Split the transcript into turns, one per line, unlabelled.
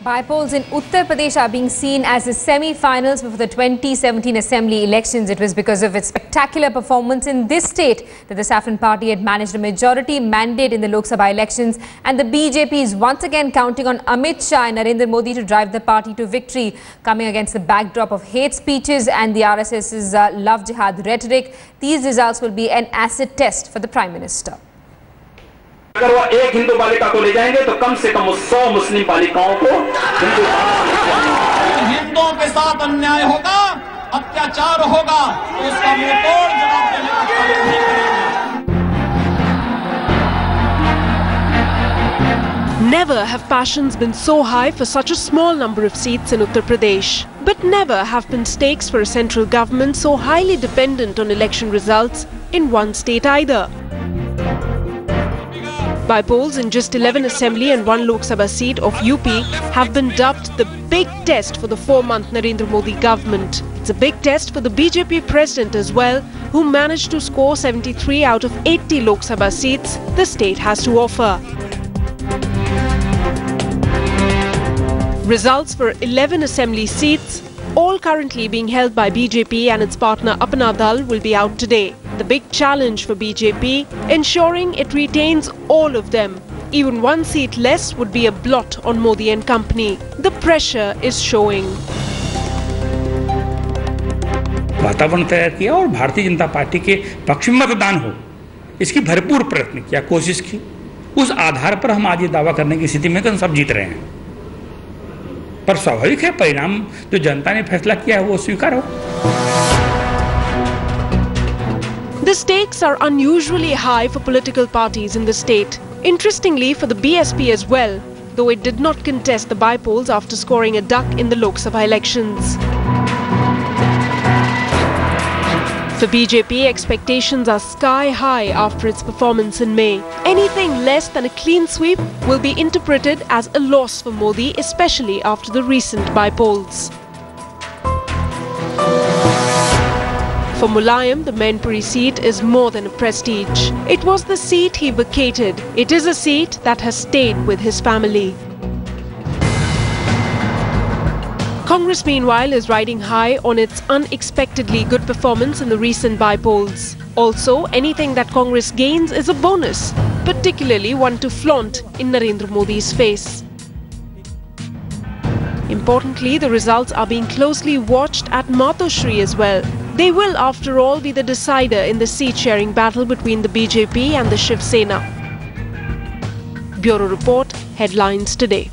By-polls in Uttar Pradesh are being seen as the semi-finals before the 2017 Assembly elections. It was because of its spectacular performance in this state that the Saffron Party had managed a majority mandate in the Lok Sabha elections, and the BJP is once again counting on Amit Shah and Narendra Modi to drive the party to victory, coming against the backdrop of hate speeches and the RSS's love jihad rhetoric. These results will be an acid test for the Prime Minister.
अगर वो एक हिंदू बालिका को ले जाएंगे तो कम से कम 100 मुस्लिम बालिकाओं को
हिंदुओं के साथ अन्याय होगा, अत्याचार होगा, तो उसका मुंहतोड़ जवाब देने का काम नहीं करेंगे।
Never have passions been so high for such a small number of seats in Uttar Pradesh. But never have been stakes for a central government so highly dependent on election results in one state either. By-polls in just 11 Assembly and 1 Lok Sabha seat of UP have been dubbed the big test for the 4-month Narendra Modi government. It's a big test for the BJP president as well, who managed to score 73 out of 80 Lok Sabha seats the state has to offer. Results for 11 Assembly seats, all currently being held by BJP and its partner Apna Dal, will be out today. The big challenge for BJP, ensuring it retains all of them. Even one seat less would be a blot on Modi and company. The pressure is showing.
वातावरण तैयार किया और Bharatiya Janata party के पक्ष में मतदान हो, इसकी भरपूर प्रयत्न किया, कोशिश की। उस आधार पर हम आज ये दावा करने की स्थिति में कि हम सब जीत रहे हैं। पर स्वाभाविक है, परिणाम जो जनता ने फैसला किया है वो स्वीकार हो।
The stakes are unusually high for political parties in the state. Interestingly, for the BSP as well, though it did not contest the by-polls after scoring a duck in the Lok Sabha elections. For BJP, expectations are sky high after its performance in May. Anything less than a clean sweep will be interpreted as a loss for Modi, especially after the recent by-polls. For Mulayam, the Mainpuri seat is more than a prestige. It was the seat he vacated. It is a seat that has stayed with his family. Congress, meanwhile, is riding high on its unexpectedly good performance in the recent by-polls. Also, anything that Congress gains is a bonus, particularly one to flaunt in Narendra Modi's face. Importantly, the results are being closely watched at Matoshri as well. They will, after all, be the decider in the seat-sharing battle between the BJP and the Shiv Sena. Bureau Report, Headlines Today.